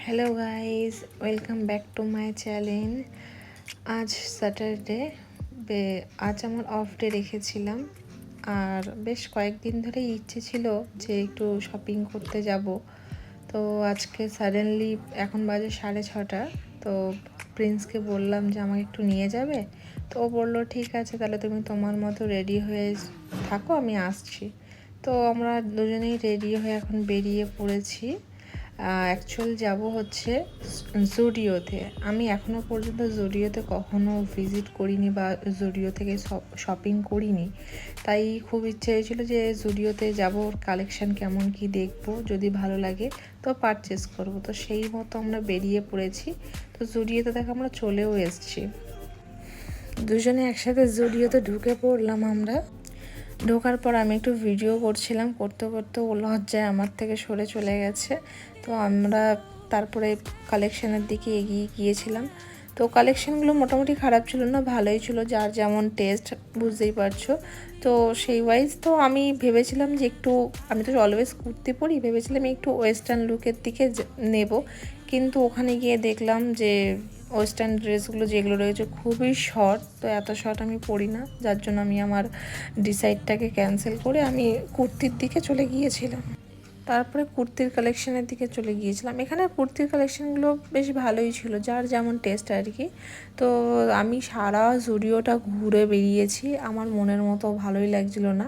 Hello guys, welcome back to my channel. আজ Saturday, আজ আমার অফ ডে রেখেছিলাম। আর বেশ কয়েকদিন ধরে ইচ্ছে ছিল যে একটু শপিং করতে যাব। তো আজকে সাডেনলি এখন বাজে 6:30, তো প্রিন্সকে বললাম যে আমাকে একটু নিয়ে যাবে। তো ও বললো ঠিক আছে, তাহলে তুমি তোমার মতো রেডি হয়ে থাকো, আমি আসছি। তো আমরা দুজনেই রেডি হয়ে এখন বেরিয়ে পড়েছি। অ্যাকচুয়াল যাব হচ্ছে জুডিওতে। আমি এখনও পর্যন্ত জুডিওতে কখনো ভিজিট করিনি বা জুডিও থেকে শপিং করিনি, তাই খুব ইচ্ছে হয়েছিল যে জুডিওতে যাব, ওর কালেকশান কেমন কি দেখবো, যদি ভালো লাগে তো পারচেস করব। তো সেই মতো আমরা বেরিয়ে পড়েছি। তো জুডিওতে দেখো আমরা চলেও এসেছি, দুজনে একসাথে জুডিওতে ঢুকে পড়লাম। আমরা ঢোকার পর আমি একটু ভিডিও করছিলাম, করতে করতে ও লজ্জায় আমার থেকে সরে চলে গেছে। তো আমরা তারপরে কালেকশানের দিকে এগিয়ে গিয়েছিলাম। তো কালেকশানগুলো মোটামুটি খারাপ ছিল না, ভালোই ছিল, যার যেমন টেস্ট বুঝতেই পারছো। তো সেই ওয়াইজ তো আমি ভেবেছিলাম যে একটু, আমি তো অলওয়েজ কুর্তি পরি, ভেবেছিলাম একটু ওয়েস্টার্ন লুকের দিকে নেব। কিন্তু ওখানে গিয়ে দেখলাম যে ওয়েস্টার্ন ড্রেসগুলো যেগুলো রয়েছে খুবই শর্ট, তো এত শর্ট আমি পরি না, যার জন্য আমি আমার ডিসাইডটাকে ক্যান্সেল করে আমি কুর্তির দিকে চলে গিয়েছিলাম। তারপরে কুর্তির কালেকশানের দিকে চলে গিয়েছিলাম। এখানে কুর্তির কালেকশানগুলো বেশ ভালোই ছিল, যার যেমন টেস্ট আর কি। তো আমি সারা জুডিওটা ঘুরে বেরিয়েছি, আমার মনের মতো ভালোই লাগছিল না।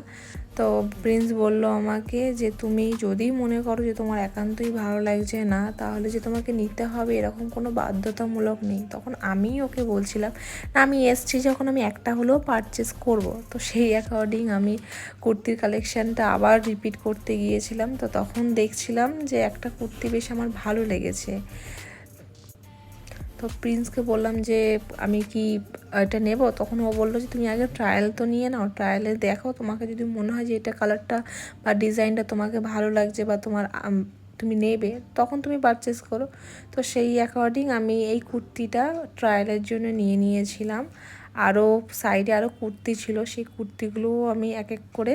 তো প্রিন্স বলল আমাকে যে তুমি যদি মনে করো যে তোমার একান্তই ভালো লাগছে না, তাহলে যে তোমাকে নিতে হবে এরকম কোনো বাধ্যতামূলক নেই। তখন আমি ওকে বলছিলাম না, আমি এসছি যখন আমি একটা হলেও পারচেস করব। তো সেই অ্যাকর্ডিং আমি কুর্তির কালেকশানটা আবার রিপিট করতে গিয়েছিলাম। তো তখন দেখছিলাম যে একটা কুর্তি বেশ আমার ভালো লেগেছে। তো প্রিন্সকে বললাম যে আমি কি এটা নেব। তখন ও বললো যে তুমি আগে ট্রায়াল তো নিয়ে নাও, ট্রায়ালে দেখো, তোমাকে যদি মনে হয় যে এটা কালারটা বা ডিজাইনটা তোমাকে ভালো লাগছে বা তুমি নেবে, তখন তুমি পারচেস করো। তো সেই অ্যাকর্ডিং আমি এই কুর্তিটা ট্রায়ালের জন্য নিয়ে নিয়েছিলাম। আরও সাইডে আরও কুর্তি ছিল, সেই কুর্তিগুলোও আমি এক এক করে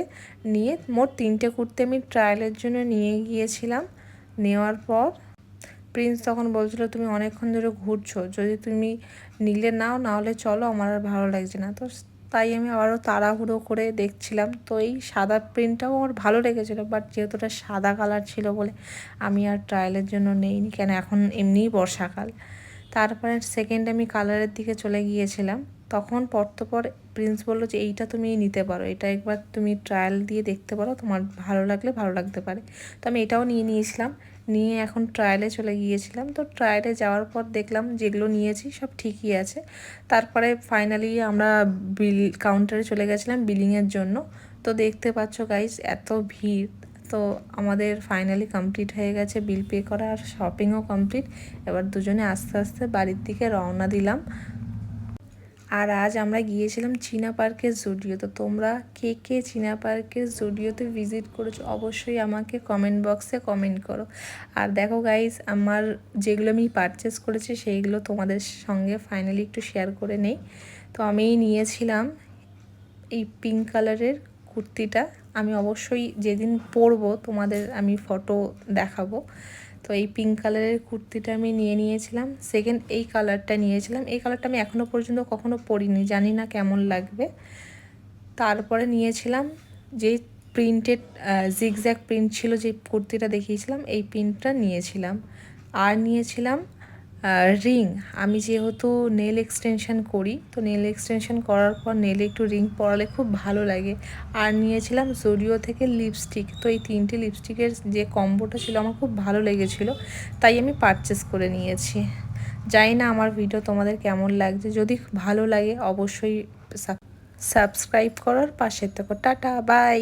নিয়ে, মোট 3টে কুর্তি আমি ট্রায়ালের জন্য নিয়ে গিয়েছিলাম। নেওয়ার পর প্রিন্স তখন বলছিল তুমি অনেকক্ষণ ধরে ঘুরছো, যদি তুমি নিলে নাও, না হলে চলো, আমার আর ভালো লাগছে না। তো তাই আমি আবারও তাড়াহুড়ো করে দেখছিলাম। তো এই সাদা প্রিন্টটাও আমার ভালো লেগেছিলো, বাট যেহেতু ওটা সাদা কালার ছিল বলে আমি আর ট্রায়ালের জন্য নেইনি, কেন এখন এমনিই বর্ষাকাল। তারপরে সেকেন্ড আমি কালারের দিকে চলে গিয়েছিলাম। তখন পর প্রিন্স বললো যে এইটা তুমি নিতে পারো, এটা একবার তুমি ট্রায়াল দিয়ে দেখতে পারো, তোমার ভালো লাগলে ভালো লাগতে পারে। তো আমি এটাও নিয়ে নিয়েছিলাম, নিয়ে এখন ট্রায়ালে চলে গিয়েছিলাম। তো ট্রায়ালে যাওয়ার পর দেখলাম যেগুলো নিয়েছি সব ঠিকই আছে। তারপরে ফাইনালি আমরা বিল কাউন্টারে চলে গেছিলাম বিলিংয়ের জন্য। তো দেখতে পাচ্ছ গাইস, এত ভিড়। তো আমাদের ফাইনালি কমপ্লিট হয়ে গেছে বিল পে করা, আর শপিংও কমপ্লিট। এবার দুজনে আস্তে আস্তে বাড়ির দিকে রওনা দিলাম। আর আজ আমরা গিয়েছিলাম চীনা পার্কের জুডিও। তো তোমরা কে কে চীনা পার্কের জুডিওতে ভিজিট করেছো অবশ্যই আমাকে কমেন্ট বক্সে কমেন্ট করো। আর দেখো গাইস, আমার যেগুলো আমি পারচেস করেছি সেইগুলো তোমাদের সঙ্গে ফাইনালি একটু শেয়ার করে নেই। তো আমি নিয়েছিলাম এই পিঙ্ক কালারের কুর্তিটা, আমি অবশ্যই যেদিন পরবো তোমাদের আমি ফটো দেখাবো। তো এই পিঙ্ক কালারের কুর্তিটা আমি নিয়ে নিয়েছিলাম। সেকেন্ড এই কালারটা নিয়েছিলাম, এই কালারটা আমি এখনও পর্যন্ত কখনো পরিনি, জানি না কেমন লাগবে। তারপরে নিয়েছিলাম যে প্রিন্টেড জিগজ্যাগ প্রিন্ট ছিল, যে কুর্তিটা দেখিয়েছিলাম, এই প্রিন্টটা নিয়েছিলাম। আর নিয়েছিলাম রিং। আমি যেহেতু নেল এক্সটেনশন করি, তো নেল এক্সটেনশন করার পর নেলে একটু রিং পরালে খুব ভালো লাগে। আর নিয়েছিলাম জুডিও থেকে লিপস্টিক। তো এই 3টে লিপস্টিকের যে কম্বোটা ছিল আমার খুব ভালো লেগেছিল, তাই আমি পারচেস করে নিয়েছি। জানি না আমার ভিডিও তোমাদের কেমন লাগছে, যদি ভালো লাগে অবশ্যই সাবস্ক্রাইব করার পাশে থেকো। Tata, by.